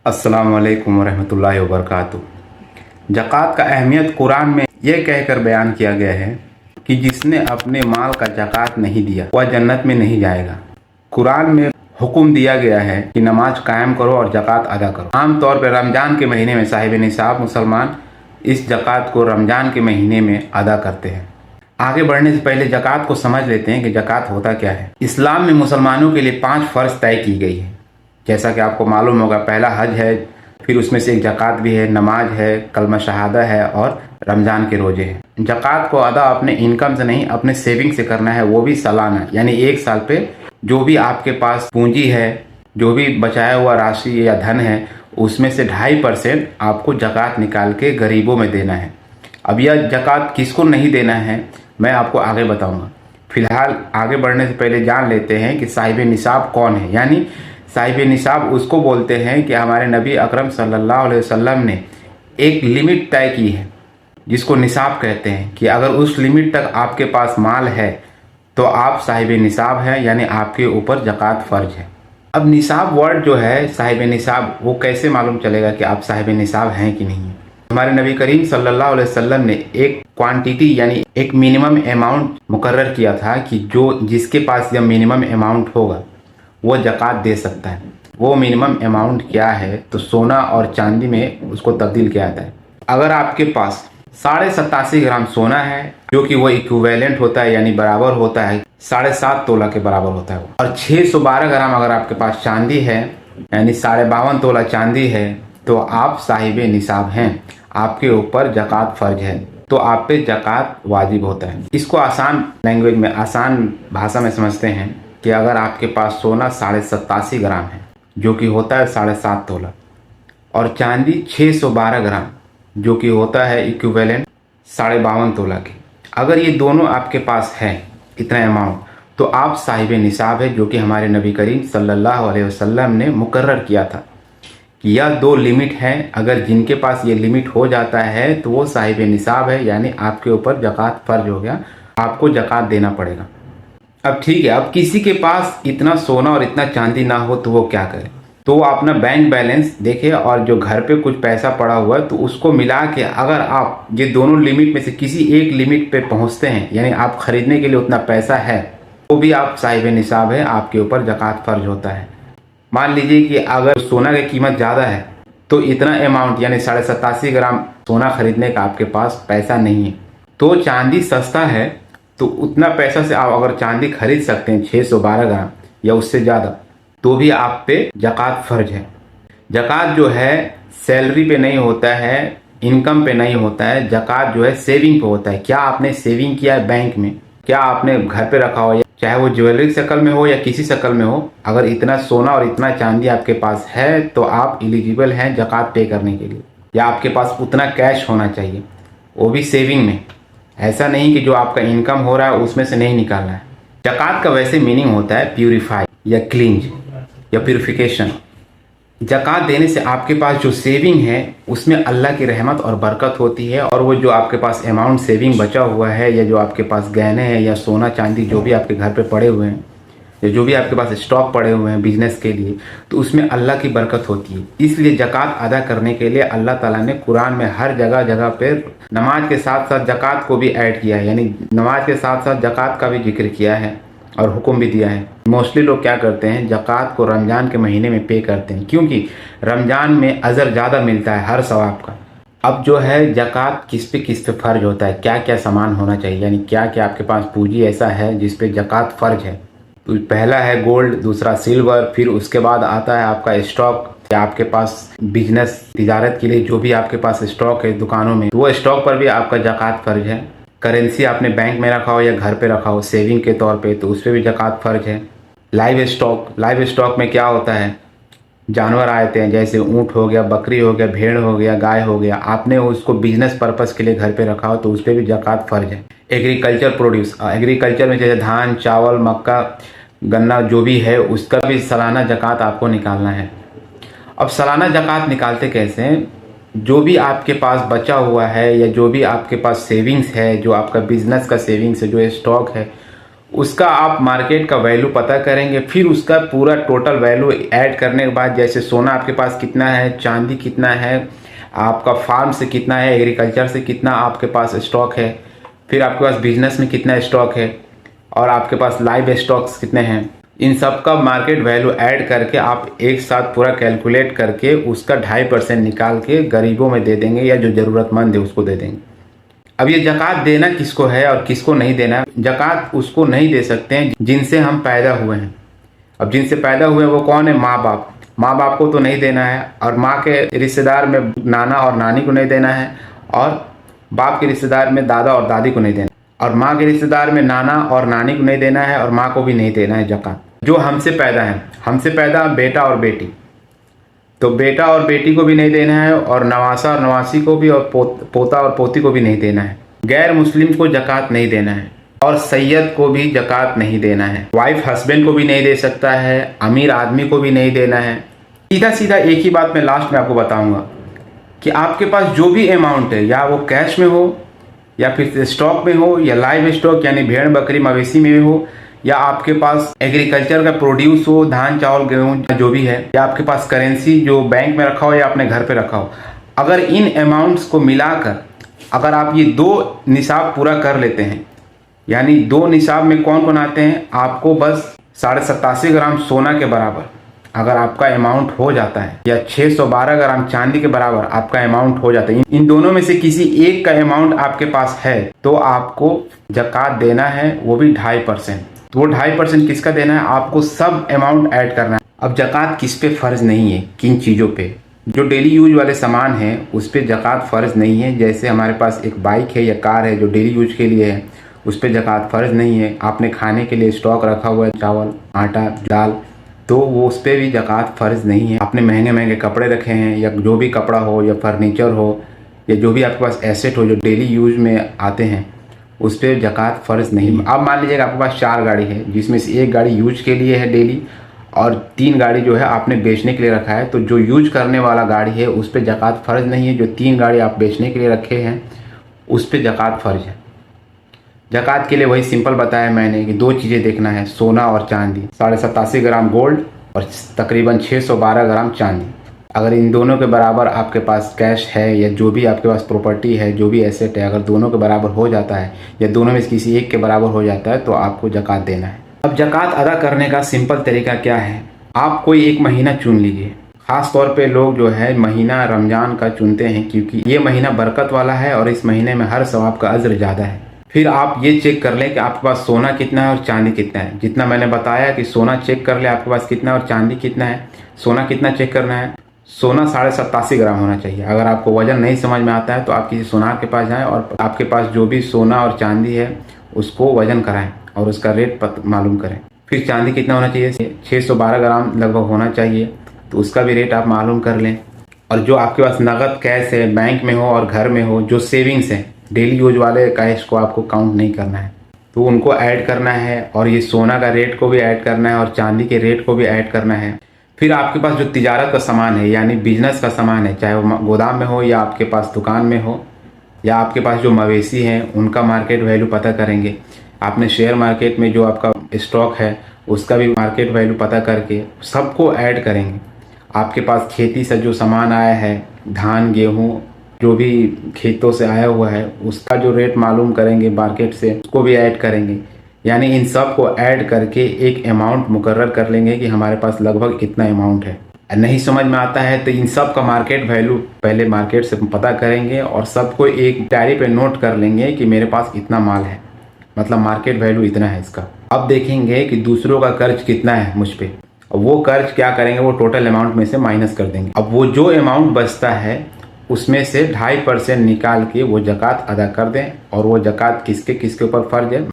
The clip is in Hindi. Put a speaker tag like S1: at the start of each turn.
S1: अस्सलाम वालेकुम रहमतुल्लाहि व बरकातुहू। ज़कात का अहमियत कुरान में यह कहकर बयान किया गया है कि जिसने अपने माल का ज़कात नहीं दिया वह जन्नत में नहीं जाएगा। कुरान में हुक्म दिया गया है कि नमाज कायम करो और ज़कात अदा करो। आमतौर पर रमज़ान के महीने में साहिब निसाब मुसलमान इस ज़कात को रमज़ान के महीने में अदा करते हैं। आगे बढ़ने से पहले ज़कात को समझ लेते हैं कि ज़कात होता क्या है। इस्लाम में मुसलमानों के लिए 5 फ़र्ज तय की गई है। जैसा कि आपको मालूम होगा, पहला हज है, फिर उसमें से एक ज़कात भी है, नमाज है, कलमा शहादा है और रमज़ान के रोजे हैं। ज़कात को अदा अपने इनकम से नहीं, अपने सेविंग से करना है, वो भी सालाना, यानी एक साल पे जो भी आपके पास पूंजी है, जो भी बचाया हुआ राशि या धन है, उसमें से 2.5% आपको ज़कात निकाल के गरीबों में देना है। अब यह ज़कात किसको नहीं देना है मैं आपको आगे बताऊंगा। फिलहाल आगे बढ़ने से पहले जान लेते हैं कि साहिब निसाब कौन है। यानी साहिब निसाब उसको बोलते हैं कि हमारे नबी अकरम सल्लल्लाहु अलैहि वसल्लम ने एक लिमिट तय की है जिसको निसाब कहते हैं, कि अगर उस लिमिट तक आपके पास माल है तो आप साहिब निसाब हैं, यानी आपके ऊपर ज़कात फ़र्ज है। अब निसाब वर्ड जो है, साहिब निसाब, वो कैसे मालूम चलेगा कि आप साहिब निसाब हैं कि नहीं? हमारे नबी करीम सल्लल्लाहु अलैहि वसल्लम ने एक क्वांटिटी यानी एक मिनिमम अमाउंट मुकर्रर किया था कि जिसके पास यह मिनिमम अमाउंट होगा वो ज़कात दे सकता है। वो मिनिमम अमाउंट क्या है? तो सोना और चांदी में उसको तब्दील किया जाता है। अगर आपके पास 87.5 ग्राम सोना है, जो कि वो इक्विवेलेंट होता है, यानी बराबर होता है 7.5 तोला के बराबर होता है वो, और 612 ग्राम अगर आपके पास चांदी है, यानी 52.5 तोला चांदी है, तो आप साहिब निसाब हैं, आपके ऊपर ज़कात फ़र्ज है, तो आप पे ज़कात वाजिब होता है। इसको आसान लैंग्वेज में, आसान भाषा में समझते हैं कि अगर आपके पास सोना 87.5 ग्राम है, जो कि होता है 7.5 तोला, और चांदी 612 ग्राम, जो कि होता है इक्विवेलेंट 52.5 तोला की, अगर ये दोनों आपके पास है इतना अमाउंट, तो आप साहिब निसाब है, जो कि हमारे नबी करीम सल्लल्लाहु अलैहि वसल्लम ने मुकर्रर किया था कि यह 2 लिमिट है। अगर जिनके पास ये लिमिट हो जाता है तो वो साहिब निसाब है, यानी आपके ऊपर ज़कात फ़र्ज हो गया, आपको ज़कात देना पड़ेगा। अब ठीक है, अब किसी के पास इतना सोना और इतना चांदी ना हो तो वो क्या करे? तो वो अपना बैंक बैलेंस देखे और जो घर पे कुछ पैसा पड़ा हुआ है तो उसको मिला के, अगर आप ये दोनों लिमिट में से किसी एक लिमिट पे पहुंचते हैं, यानी आप खरीदने के लिए उतना पैसा है, तो भी आप साहिब निसाब है, आपके ऊपर ज़कात फ़र्ज होता है। मान लीजिए कि अगर सोना की कीमत ज़्यादा है तो इतना अमाउंट यानी 87.5 ग्राम सोना खरीदने का आपके पास पैसा नहीं है, तो चांदी सस्ता है, तो उतना पैसा से आप अगर चांदी खरीद सकते हैं 612 ग्राम या उससे ज़्यादा, तो भी आप पे ज़कात फ़र्ज है। ज़कात जो है सैलरी पे नहीं होता है, इनकम पे नहीं होता है, ज़कात जो है सेविंग पे होता है। क्या आपने सेविंग किया है बैंक में, क्या आपने घर पे रखा हो, चाहे वो ज्वेलरी शक्ल में हो या किसी शक्ल में हो, अगर इतना सोना और इतना चांदी आपके पास है तो आप एलिजिबल हैं ज़कात पे करने के लिए, या आपके पास उतना कैश होना चाहिए, वो भी सेविंग में। ऐसा नहीं कि जो आपका इनकम हो रहा है उसमें से नहीं निकालना है। ज़कात का वैसे मीनिंग होता है प्यूरिफाई या क्लींज या प्यूरिफिकेशन। ज़कात देने से आपके पास जो सेविंग है उसमें अल्लाह की रहमत और बरकत होती है, और वो जो आपके पास अमाउंट सेविंग बचा हुआ है, या जो आपके पास गहने हैं या सोना चांदी जो भी आपके घर पे पड़े हुए हैं, या जो भी आपके पास स्टॉक पड़े हुए हैं बिजनेस के लिए, तो उसमें अल्लाह की बरकत होती है। इसलिए ज़कात अदा करने के लिए अल्लाह ताला ने कुरान में हर जगह जगह पे नमाज के साथ साथ ज़कात को भी ऐड किया है, यानी नमाज के साथ साथ ज़कात का भी जिक्र किया है और हुक्म भी दिया है। मोस्टली लोग क्या करते हैं, ज़कात को रमज़ान के महीने में पे करते हैं, क्योंकि रमज़ान में अजर ज़्यादा मिलता है हर सवाब का। अब जो है ज़कात किस पे फ़र्ज होता है, क्या क्या सामान होना चाहिए, यानी क्या क्या आपके पास पूंजी ऐसा है जिस पे ज़कात फ़र्ज है। तो पहला है गोल्ड, दूसरा सिल्वर, फिर उसके बाद आता है आपका स्टॉक, या आपके पास बिजनेस तिजारत के लिए जो भी आपके पास स्टॉक है दुकानों में, वो स्टॉक पर भी आपका ज़कात फ़र्ज है। करेंसी आपने बैंक में रखा हो या घर पे रखा हो सेविंग के तौर पे, तो उस पर भी ज़कात फ़र्ज है। लाइव स्टॉक में क्या होता है, जानवर आते हैं, जैसे ऊँट हो गया, बकरी हो गया, भेड़ हो गया, गाय हो गया, आपने उसको बिजनेस पर्पज़ के लिए घर पे रखा हो तो उस पर भी ज़कात फ़र्ज है। एग्रीकल्चर प्रोड्यूस, एग्रीकल्चर में जैसे धान, चावल, मक्का, गन्ना जो भी है, उसका भी सालाना ज़कात आपको निकालना है। अब सालाना ज़कात निकालते कैसे हैं? जो भी आपके पास बचा हुआ है या जो भी आपके पास सेविंग्स है, जो आपका बिजनेस का सेविंग्स है, जो स्टॉक है, उसका आप मार्केट का वैल्यू पता करेंगे। फिर उसका पूरा टोटल वैल्यू ऐड करने के बाद, जैसे सोना आपके पास कितना है, चांदी कितना है, आपका फार्म से कितना है, एग्रीकल्चर से कितना आपके पास स्टॉक है, फिर आपके पास बिजनेस में कितना स्टॉक है, और आपके पास लाइव स्टॉक्स कितने हैं, इन सब का मार्केट वैल्यू ऐड करके आप एक साथ पूरा कैलकुलेट करके उसका 2.5% निकाल के गरीबों में दे देंगे या जो ज़रूरतमंद है उसको दे देंगे। अब ये ज़कात देना किसको है और किसको नहीं देना है? ज़कात उसको नहीं दे सकते हैं जिनसे हम पैदा हुए हैं। अब जिनसे पैदा हुए हैं वो कौन है? माँ बाप। माँ बाप को तो नहीं देना है, और माँ के रिश्तेदार में नाना और नानी को नहीं देना है, और बाप के रिश्तेदार में दादा और दादी को नहीं देना, और माँ के रिश्तेदार में नाना और नानी को नहीं देना है, और माँ को भी नहीं देना है ज़कात। जो हमसे पैदा है, हमसे पैदा बेटा और बेटी, तो बेटा और बेटी को भी नहीं देना है, और नवासा और नवासी को भी, और पोता और पोती को भी नहीं देना है। गैर मुस्लिम को ज़कात नहीं देना है, और सैयद को भी ज़कात नहीं देना है। वाइफ हस्बैंड को भी नहीं दे सकता है, अमीर आदमी को भी नहीं देना है। सीधा सीधा एक ही बात मैं लास्ट में आपको बताऊंगा कि आपके पास जो भी अमाउंट है, या वो कैश में हो, या फिर स्टॉक में हो, या लाइव स्टॉक यानी भेड़ बकरी मवेशी में हो, या आपके पास एग्रीकल्चर का प्रोड्यूस हो, धान चावल गेहूं जो भी है, या आपके पास करेंसी जो बैंक में रखा हो या अपने घर पे रखा हो, अगर इन अमाउंट्स को मिलाकर अगर आप ये 2 निसाब पूरा कर लेते हैं, यानी 2 निसाब में कौन कौन आते हैं, आपको बस 87.5 ग्राम सोना के बराबर अगर आपका अमाउंट हो जाता है, या 612 ग्राम चांदी के बराबर आपका अमाउंट हो जाता है, इन दोनों में से किसी एक का अमाउंट आपके पास है, तो आपको ज़कात देना है, वो भी 2.5%। तो वो 2.5% किसका देना है? आपको सब अमाउंट ऐड करना है। अब ज़कात किस पे फ़र्ज नहीं है? किन चीज़ों पे? जो डेली यूज वाले सामान हैं उस पर ज़कात फ़र्ज नहीं है। जैसे हमारे पास एक बाइक है या कार है जो डेली यूज के लिए है, उस पर ज़कात फ़र्ज नहीं है। आपने खाने के लिए स्टॉक रखा हुआ है, चावल, आटा, दाल, तो वो उस पर भी ज़कात फ़र्ज नहीं है। आपने महंगे महंगे कपड़े रखे हैं, या जो भी कपड़ा हो, या फर्नीचर हो, या जो भी आपके पास एसेट हो जो डेली यूज में आते हैं, उस पर ज़कात फ़र्ज नहीं। अब मान लीजिएगा आपके पास 4 गाड़ी है, जिसमें से एक गाड़ी यूज के लिए है डेली, और 3 गाड़ी जो है आपने बेचने के लिए रखा है। तो जो यूज करने वाला गाड़ी है उस पर ज़कात फ़र्ज नहीं है। जो 3 गाड़ी आप बेचने के लिए रखे हैं उस पर ज़कात फ़र्ज है। ज़कात के लिए वही सिंपल बताया मैंने कि 2 चीज़ें देखना है, सोना और चांदी। 87.5 ग्राम गोल्ड और तकरीबन 612 ग्राम चांदी। अगर इन दोनों के बराबर आपके पास कैश है, या जो भी आपके पास प्रॉपर्टी है, जो भी एसेट है, अगर दोनों के बराबर हो जाता है, या दोनों में से किसी एक के बराबर हो जाता है, तो आपको ज़कात देना है। अब ज़कात अदा करने का सिंपल तरीका क्या है? आप कोई एक महीना चुन लीजिए। ख़ास तौर पे लोग जो है महीना रमज़ान का चुनते हैं, क्योंकि ये महीना बरकत वाला है और इस महीने में हर सवाब का अज्र ज़्यादा है। फिर आप ये चेक कर लें कि आपके पास सोना कितना है और चांदी कितना है। जितना मैंने बताया कि सोना चेक कर ले आपके पास कितना है और चांदी कितना है। सोना कितना चेक करना है? सोना 87.5 ग्राम होना चाहिए। अगर आपको वजन नहीं समझ में आता है तो आप किसी सोनार के पास जाएं और आपके पास जो भी सोना और चांदी है उसको वजन कराएं और उसका रेट मालूम करें। फिर चांदी कितना होना चाहिए? 612 ग्राम लगभग होना चाहिए, तो उसका भी रेट आप मालूम कर लें। और जो आपके पास नगद कैश है, बैंक में हो और घर में हो, जो सेविंग्स है, डेली यूज वाले कैश को आपको काउंट नहीं करना है, तो उनको ऐड करना है। और ये सोना का रेट को भी ऐड करना है और चांदी के रेट को भी ऐड करना है। फिर आपके पास जो तिजारत का सामान है, यानी बिजनेस का सामान है, चाहे वो गोदाम में हो या आपके पास दुकान में हो, या आपके पास जो मवेशी हैं उनका मार्केट वैल्यू पता करेंगे। आपने शेयर मार्केट में जो आपका स्टॉक है उसका भी मार्केट वैल्यू पता करके सबको ऐड करेंगे। आपके पास खेती से जो सामान आया है, धान गेहूँ जो भी खेतों से आया हुआ है, उसका जो रेट मालूम करेंगे मार्केट से, उसको भी ऐड करेंगे। यानी इन सब को ऐड करके एक अमाउंट मुकर्रर कर लेंगे कि हमारे पास लगभग इतना अमाउंट है। नहीं समझ में आता है तो इन सब का मार्केट वैल्यू पहले मार्केट से पता करेंगे और सबको एक डायरी पे नोट कर लेंगे कि मेरे पास इतना माल है, मतलब मार्केट वैल्यू इतना है इसका। अब देखेंगे कि दूसरों का कर्ज कितना है मुझ पे, वो कर्ज क्या करेंगे, वो टोटल अमाउंट में से माइनस कर देंगे। अब वो जो अमाउंट बचता है उसमें से 2.5% निकाल के वो ज़कात अदा कर दें। और वो ज़कात किसके किसके ऊपर फ़र्ज है